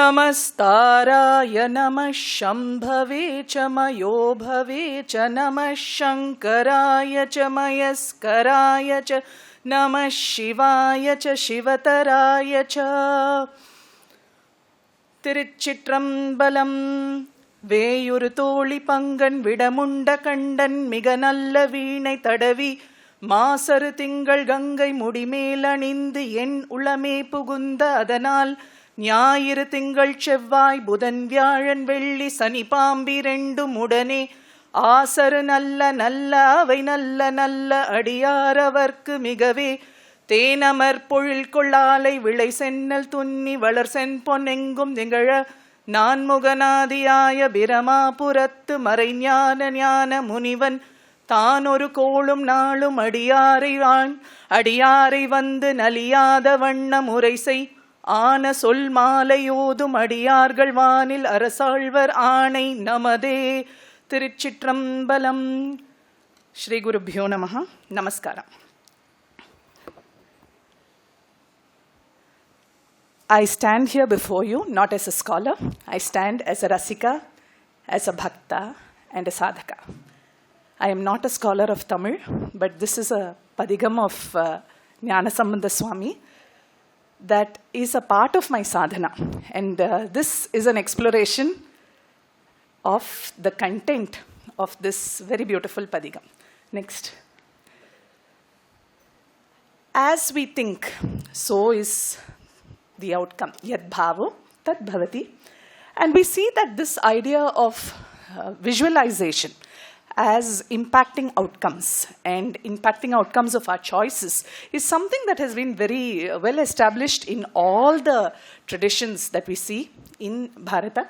Namastaraya Namah Shambhave cha Mayo Bhave cha Namah Shankaraya cha Mayaskaraya cha Namah Shivaya cha Shivataraya cha. Thirujñānasambandar வேயுறு தோழி பங்கன் விடமுண்ட கண்டன் மிக நல்ல வீணை தடவி மாசரு திங்கள் கங்கை முடிமேல் அணிந்து என் உளமே புகுந்த அதனால் ஞாயிறு திங்கள் செவ்வாய் புதன் வியாழன் வெள்ளி சனி பாம்பிரண்டும் உடனே ஆசரு நல்ல நல்ல அவை நல்ல நல்ல அடியாரவர்க்கு மிகவே தேனமர் பொழில் கொள்ளாலை விளை சென்னல் துன்னி வளர் சென்பொன்னெங்கும் திகழ நான்முகநாதியாய பிரமாபுரத்து மறைஞான ஞான முனிவன் தான் ஒரு கோளும் நாளும் அடியாரை வந்து நலியாத வண்ண முறைசை ஆன சொல் மாலையோதும் அடியார்கள் வானில் அரசாழ்வர் ஆணை நமதே. திருச்சிற்றம்பலம். ஸ்ரீ குருப்யோ நமஹ. நமஸ்காரம். I stand here before you not as a scholar. I stand as a rasika, as a bhakta and a sadhaka. I am not a scholar of Tamil, but this is a padigam of Thirujñānasambandar Swami that is a part of my sadhana. And this is an exploration of the content of this very beautiful padigam. Next. As we think, so is the outcome. Yad bhavo, tad bhavati. And we see that this idea of visualization as impacting outcomes and impacting outcomes of our choices is something that has been very well established in all the traditions that we see in Bharata.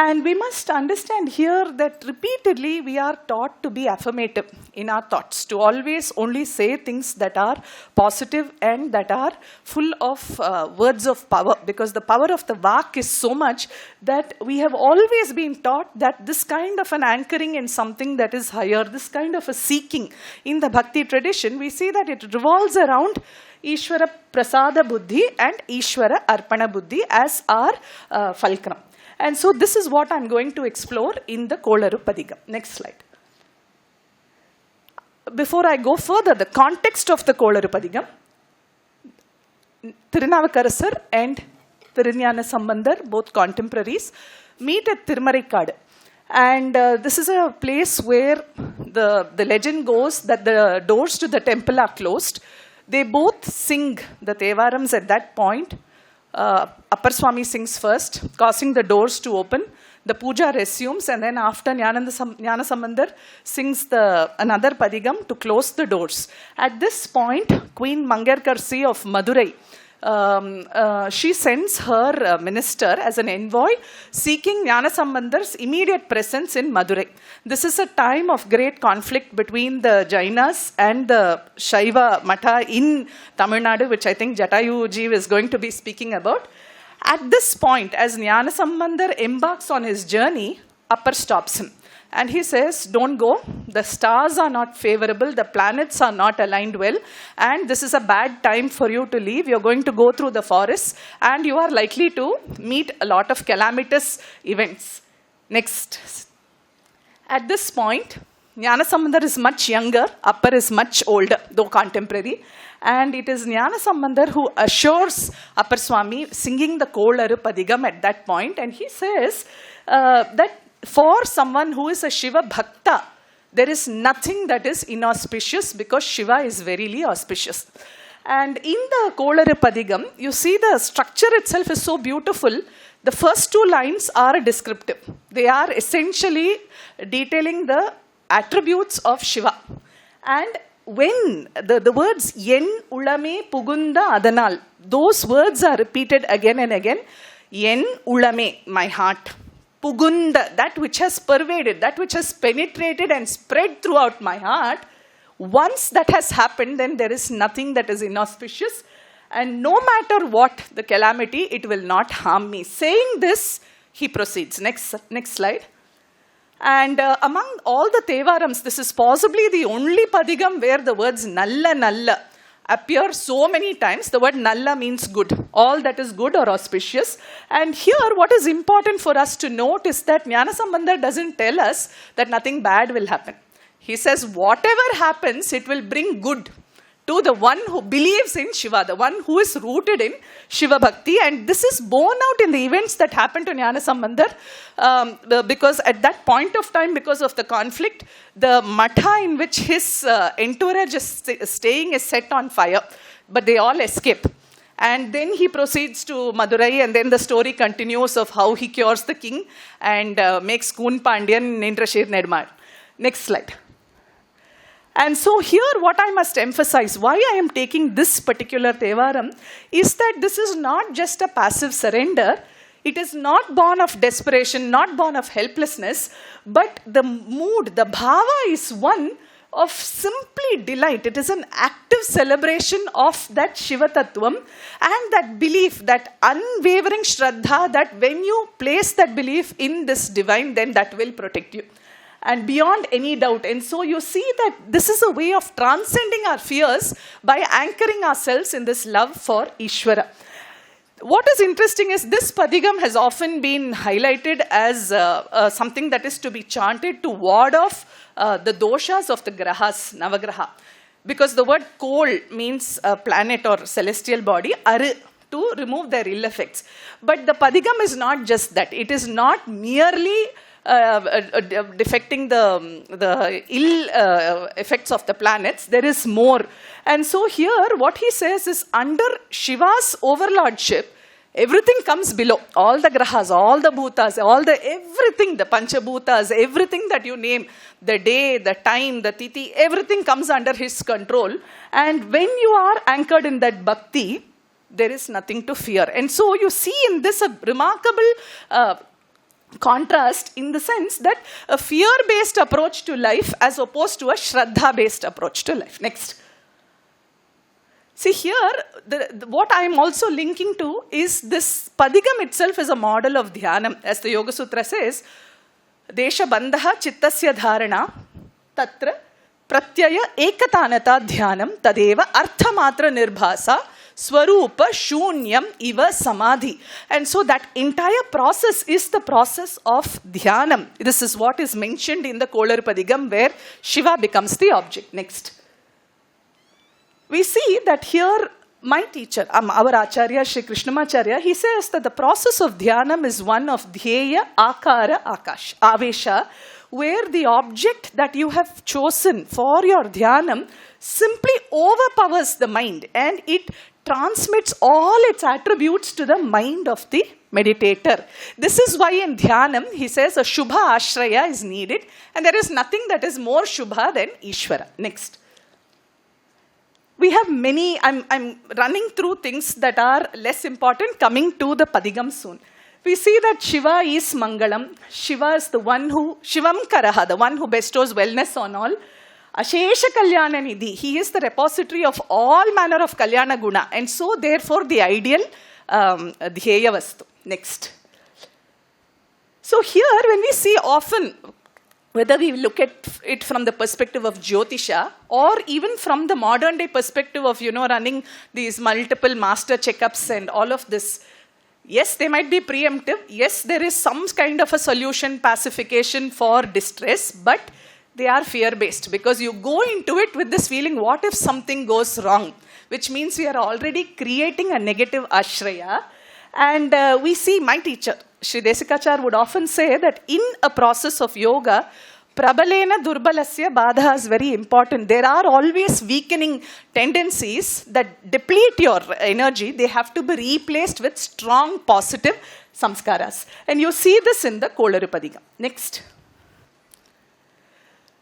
And we must understand here that repeatedly we are taught to be affirmative in our thoughts, to always only say things that are positive and that are full of words of power, because the power of the vak is so much that we have always been taught that this kind of an anchoring in something that is higher, this kind of a seeking in the bhakti tradition, we see that it revolves around Ishvara Prasada Buddhi and Ishvara Arpana Buddhi as our fulcrum. And so this is what I'm going to explore in the Kolarupathigam. Next slide. Before I go further, the context of the Kolarupathigam, Thirunavukarasar and Thirujñānasambandar, both contemporaries, meet at Tirumaraikadu. And this is a place where the legend goes that the doors to the temple are closed. They both sing the Tevarams at that point. Appar Swami sings first, causing the doors to open. The puja resumes, and then after Thirujñānasambandar sings another padigam to close the doors. At this point, Queen Mangarkarsi of Madurai, she sends her minister as an envoy seeking Thirujñānasambandar's immediate presence in Madurai. This is a time of great conflict between the Jainas and the Shaiva Matha in Tamil Nadu, which I think Jatayu ji is going to be speaking about. At this point, as Thirujñānasambandar embarks on his journey, Appar stops him. And he says, don't go, the stars are not favorable, the planets are not aligned well, and this is a bad time for you to leave. You're going to go through the forests, and you are likely to meet a lot of calamitous events. Next. At this point, Thirujñānasambandar is much younger, Appar is much older, though contemporary. And it is Thirujñānasambandar who assures Appar Swami, singing the Kolarupathigam at that point, and he says that for someone who is a Shiva Bhakta, there is nothing that is inauspicious because Shiva is verily auspicious. And in the Kolarupathigam, you see the structure itself is so beautiful. The first two lines are descriptive. They are essentially detailing the attributes of Shiva. And when the words Yen Ulame Puguntha Athanāl, those words are repeated again and again. Yen Ulame, my heart. Puguntha, that which has pervaded, that which has penetrated and spread throughout my heart. Once that has happened, then there is nothing that is inauspicious. And no matter what the calamity, it will not harm me. Saying this, he proceeds. Next slide. And among all the Tevarams, this is possibly the only padigam where the words Nalla Nalla appear so many times. The word nalla means good. All that is good or auspicious. And here what is important for us to note is that Gnanasambandar doesn't tell us that nothing bad will happen. He says whatever happens, it will bring good to the one who believes in Shiva, the one who is rooted in Shiva Bhakti. And this is borne out in the events that happened to Gnanasambandar, because at that point of time, because of the conflict, the matha in which his entourage is staying is set on fire, but they all escape. And then he proceeds to Madurai, and then the story continues of how he cures the king and makes Kun Pandyan Nindrashir Nedmar. Next slide. And so here what I must emphasize, why I am taking this particular Tevaram, is that this is not just a passive surrender. It is not born of desperation, not born of helplessness, but the mood, the bhava is one of simply delight. It is an active celebration of that Shiva Tattvam and that belief, that unwavering Shraddha, that when you place that belief in this divine, then that will protect you. And beyond any doubt. And so you see that this is a way of transcending our fears by anchoring ourselves in this love for Ishvara. What is interesting is this Padigam has often been highlighted as something that is to be chanted to ward off the doshas of the grahas, Navagraha. Because the word kol means a planet or celestial body, aru, to remove their ill effects. But the Padigam is not just that. It is not merely defecting the ill effects of the planets. There is more. And so here what he says is, under Shiva's overlordship, everything comes below. All the grahas, all the bhutas, everything, the panchabhutas, everything that you name, the day, the time, the tithi, everything comes under his control. And when you are anchored in that bhakti, there is nothing to fear. And so you see in this a remarkable contrast, in the sense that a fear-based approach to life as opposed to a Shraddha-based approach to life. Next. See here, what I am also linking to is this Padigam itself is a model of Dhyānam. As the Yoga Sutra says, Desha bandhaha chittasya dharana tatra pratyaya ekatanata Dhyānam tadeva arthamatra nirbhasa Swarupa Shunyam Iva Samadhi. And so that entire process is the process of Dhyānam. This is what is mentioned in the Kolarupathigam, where Shiva becomes the object. Next. We see that here, my teacher, our Acharya, Sri Krishnamacharya, he says that the process of Dhyānam is one of Dhyeya Akara Akash, Avesha, where the object that you have chosen for your Dhyānam simply overpowers the mind, and it transmits all its attributes to the mind of the meditator. This is why in Dhyānam, he says a Shubha Ashraya is needed, and there is nothing that is more Shubha than Ishvara. Next. We have many, I'm running through things that are less important, coming to the Padigam soon. We see that Shiva is Mangalam. Shiva is the one who, Shivam Karaha, the one who bestows wellness on all. Ashesha Kalyana Nidhi, he is the repository of all manner of Kalyana Guna. And so therefore the ideal Dhyeya Vastu. Next. So here when we see often, whether we look at it from the perspective of Jyotisha or even from the modern day perspective of, running these multiple master checkups and all of this, yes, they might be preemptive. Yes, there is some kind of a solution, pacification for distress, but they are fear-based, because you go into it with this feeling, what if something goes wrong? Which means we are already creating a negative ashraya. And we see, my teacher, Sri Desikachar, would often say that in a process of yoga, Prabalena Durbalasya Badha is very important. There are always weakening tendencies that deplete your energy. They have to be replaced with strong positive samskaras. And you see this in the Kolarupathigam. Next.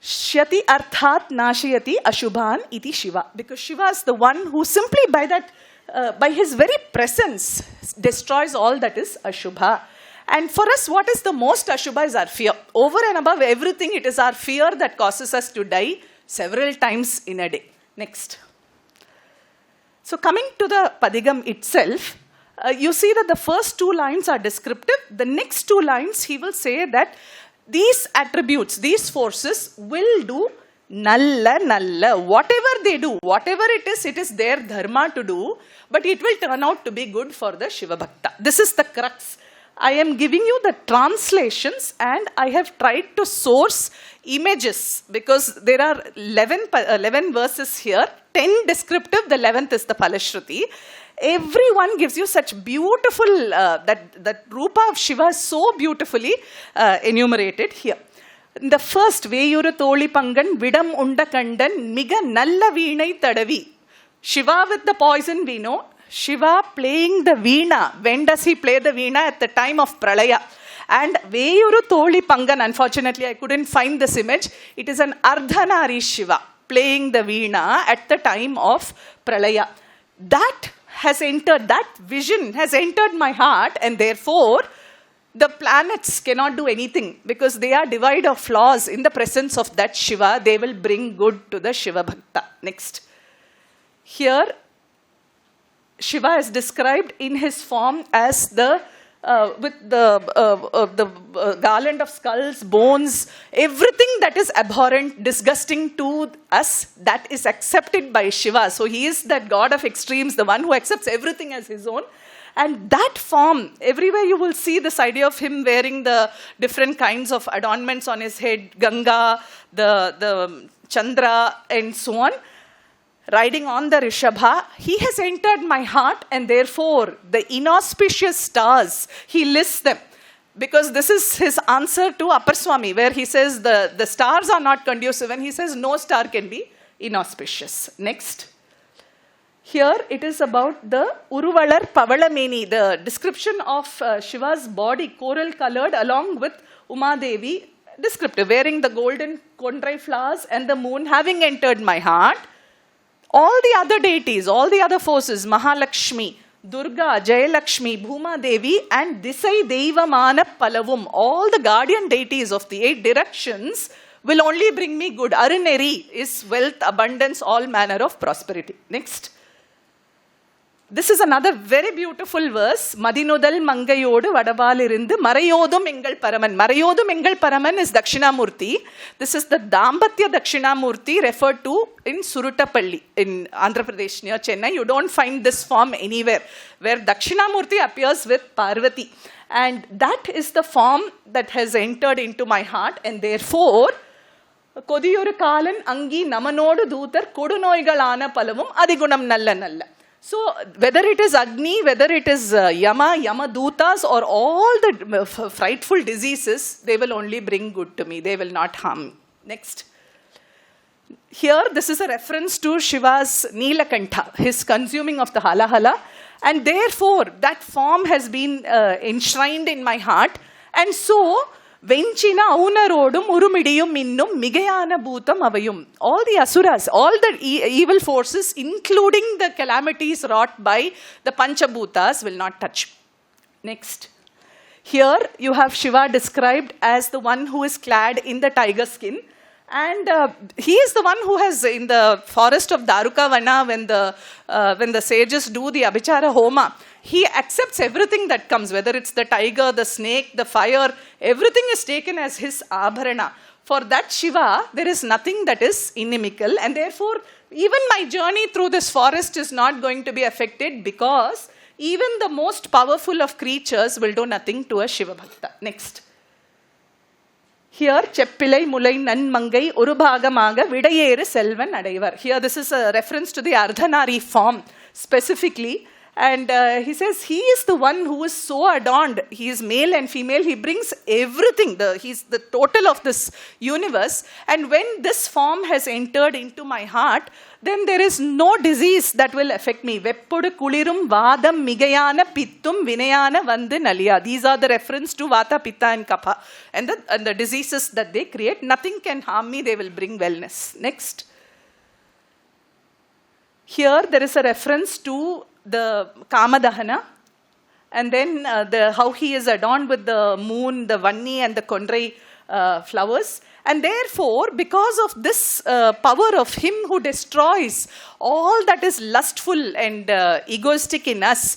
Shyati arthat nashayati ashubhan iti Shiva. Because Shiva is the one who simply by his very presence destroys all that is ashubha. And for us, what is the most ashubha is our fear. Over and above everything, it is our fear that causes us to die several times in a day. Next. So coming to the Padigam itself, you see that the first two lines are descriptive. The next two lines, he will say that these attributes, these forces will do Nalla, nalla. Whatever they do, whatever it is their dharma to do, but it will turn out to be good for the Shiva Bhakta. This is the crux. I am giving you the translations and I have tried to source images because there are 11 verses here, 10 descriptive, the 11th is the Palashruti. Everyone gives you such beautiful, that Rupa of Shiva is so beautifully enumerated here. The first, Veyuru Tholi Pangan, Vidam Unda Kandan, Miga Nalla Veenai Tadavi. Shiva with the poison we know. Shiva playing the veena. When does he play the veena? At the time of Pralaya. And Veyuru Tholi Pangan, unfortunately I couldn't find this image. It is an Ardhanari Shiva playing the veena at the time of Pralaya. That has entered, that vision has entered my heart, and therefore the planets cannot do anything because they are devoid of flaws. In the presence of that Shiva, they will bring good to the Shiva Bhakta. Next. Here, Shiva is described in his form as the with the garland of skulls, bones, everything that is abhorrent, disgusting to us, that is accepted by Shiva. So he is that god of extremes, the one who accepts everything as his own. And that form, everywhere you will see this idea of him wearing the different kinds of adornments on his head, Ganga, the Chandra, and so on. Riding on the Rishabha, he has entered my heart, and therefore the inauspicious stars, he lists them. Because this is his answer to Appar Swami, where he says the stars are not conducive, and he says no star can be inauspicious. Next. Here it is about the Uruvalar Pavalameni, the description of Shiva's body, coral colored, along with Uma Devi, descriptive, wearing the golden kondrai flowers and the moon, having entered my heart. All the other deities, all the other forces, Mahalakshmi, Durga, Jayalakshmi, Bhuma Devi, and Disai Devamana Palavum, all the guardian deities of the 8 directions will only bring me good. Aruneri is wealth, abundance, all manner of prosperity. Next. This is another very beautiful verse. Madinudal Mangayodu Vadavalirindu Marayodum Engal Paraman. Marayodum Engal Paraman is Dakshinamurti. This is the Dambatya Dakshinamurti referred to in Surutapalli in Andhra Pradesh near Chennai. You don't find this form anywhere where Dakshinamurti appears with Parvati. And that is the form that has entered into my heart, and therefore Kodiyuru Kalan Angi Namanodu Dhutar Kodunoigalana Palavum Adigunam Nalla Nalla. So, whether it is Agni, whether it is Yama, Yamadutas, or all the frightful diseases, they will only bring good to me. They will not harm me. Next. Here, this is a reference to Shiva's Nilakantha, his consuming of the Halahala. And therefore, that form has been enshrined in my heart. And so, Venchina Aunarodum Urumidiyum Minnum Migayana Bhutam Avayum. All the asuras, all the evil forces, including the calamities wrought by the Panchabhutas, will not touch. Next. Here you have Shiva described as the one who is clad in the tiger skin. And he is the one who has, in the forest of Darukavana, when the sages do the Abhichara Homa, he accepts everything that comes, whether it's the tiger, the snake, the fire, everything is taken as his abharana. For that Shiva, there is nothing that is inimical, and therefore, even my journey through this forest is not going to be affected, because even the most powerful of creatures will do nothing to a Shiva Bhakta. Next. Here, Cheppilai Mulai Nan Mangai Urubhagamaga Vidayeru Selvan Adaivar. Here, this is a reference to the Ardhanari form specifically. And he says he is the one who is so adorned. He is male and female. He brings everything. He's the total of this universe. And when this form has entered into my heart, then there is no disease that will affect me. Veppodu kulirum vadam migayana pittum vinayana vandu naliya. These are the reference to Vata, Pitta and Kapha. And the diseases that they create, nothing can harm me. They will bring wellness. Next. Here there is a reference to the Kamadahana, and then how he is adorned with the moon, the Vanni and the Kondrai flowers. And therefore, because of this power of him who destroys all that is lustful and egoistic in us,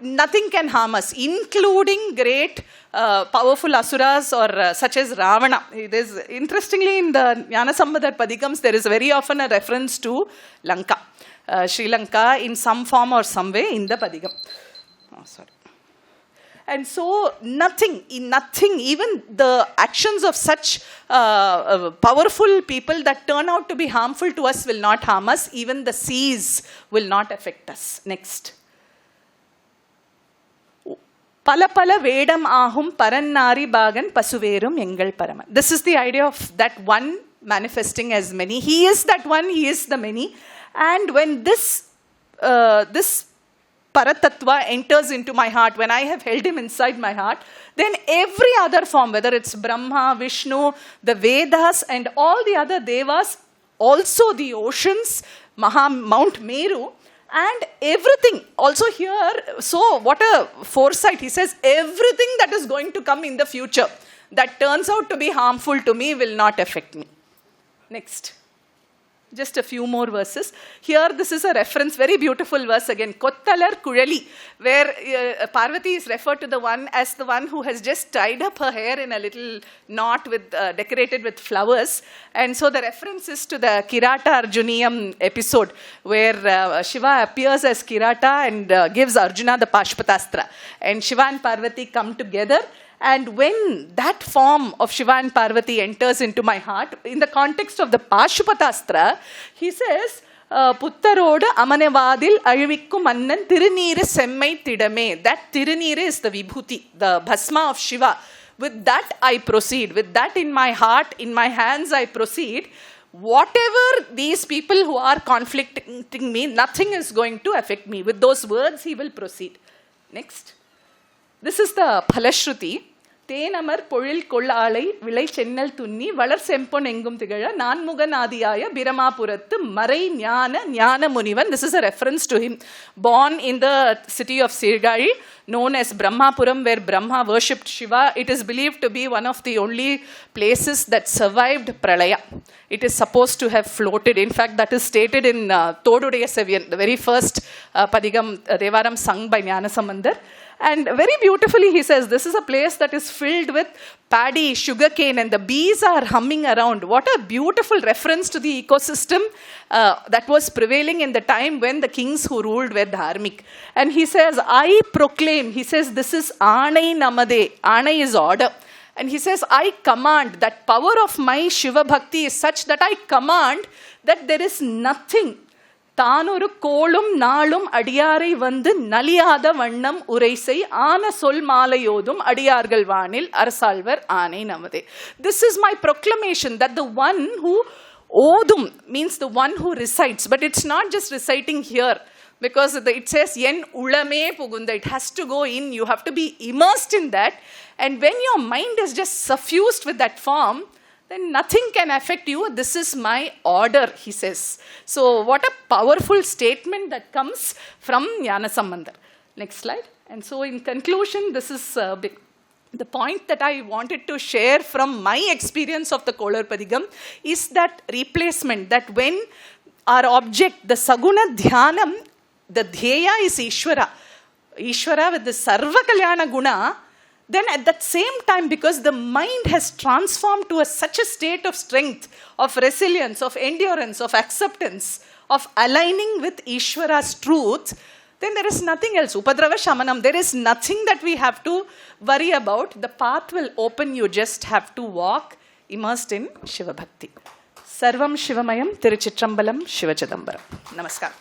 nothing can harm us, including great powerful asuras or such as Ravana. It is, interestingly, in the Jnānasambandar Padigams, there is very often a reference to Lanka, Sri Lanka, in some form or some way in the Padigam. Oh, sorry. And so nothing, even the actions of such powerful people that turn out to be harmful to us will not harm us. Even the seas will not affect us. Next. Pala pala vedam ahum parannari bagan pasuverum engal parama. This is the idea of that one manifesting as many. He is that one, he is the many. And when this Paratattva enters into my heart, when I have held him inside my heart, then every other form, whether it's Brahma, Vishnu, the Vedas, and all the other Devas, also the oceans, Mount Meru, and everything. Also here, so what a foresight. He says, everything that is going to come in the future that turns out to be harmful to me will not affect me. Next. Just a few more verses. Here, this is a reference, very beautiful verse again, Kottalar Kuzhali, where Parvati is referred to the one as the one who has just tied up her hair in a little knot with decorated with flowers. And so the reference is to the Kirata Arjuniyam episode, where Shiva appears as Kirata and gives Arjuna the Pashpatastra. And Shiva and Parvati come together. And when that form of Shiva and Parvati enters into my heart, in the context of the Pashupatastra, he says, Puttaroda amanevadil ayivikku mannan Thirunīra semmai tidame. That Thirunīra is the Vibhuti, the Bhasma of Shiva. With that I proceed. With that in my heart, in my hands I proceed. Whatever these people who are conflicting me, nothing is going to affect me. With those words he will proceed. Next. This is the Phalashruti. Thenamar Polil Kollalai Vilai Chennal Tunni Valar Sempon Engum Tigala Nanmuganadiyaya Biramapurathu Marai Jnana Munivan. This is a reference to him. Born in the city of Sirgari, known as Brahmapuram, where Brahma worshipped Shiva. It is believed to be one of the only places that survived Pralaya. It is supposed to have floated. In fact, that is stated in Thodudeya Seviyan, the very first Padigam Devaram sung by Jnānasambandar. And very beautifully he says, this is a place that is filled with paddy, sugarcane, and the bees are humming around. What a beautiful reference to the ecosystem that was prevailing in the time when the kings who ruled were dharmic. And he says, I proclaim, he says, this is Anai Namade. Anai is order. And he says, I command, that power of my Shiva Bhakti is such that I command that there is nothing. தானொரு கோளும் நாளும் அடியாரை வந்து நலியாத வண்ணம் உரைசை ஆன சொல் மாலையோதும் அடியார்கள் வானில் அரசாழ்வர் ஆனை நமதே. This is my proclamation that the one who odum means the one who recites, but it's not just reciting here, because it says yen ulame puguntha. It has to go in. You have to be immersed in that. And when your mind is just suffused with that form, then nothing can affect you. This is my order, he says. So what a powerful statement that comes from Jnānasambandar. Next slide. And so in conclusion, this is the point that I wanted to share from my experience of the Kolarupathigam is that replacement, that when our object, the Saguṇa Dhyānam, the Dhyaya is Ishvara. Ishvara with the Sarva Kalyana Guna. Then at that same time, because the mind has transformed to such a state of strength, of resilience, of endurance, of acceptance, of aligning with Ishvara's truth, then there is nothing else. Upadrava śamanam, there is nothing that we have to worry about. The path will open. You just have to walk immersed in Shiva Bhakti. Sarvam Shivamayam Tiruchitrambalam Shiva Chidambaram. Namaskar.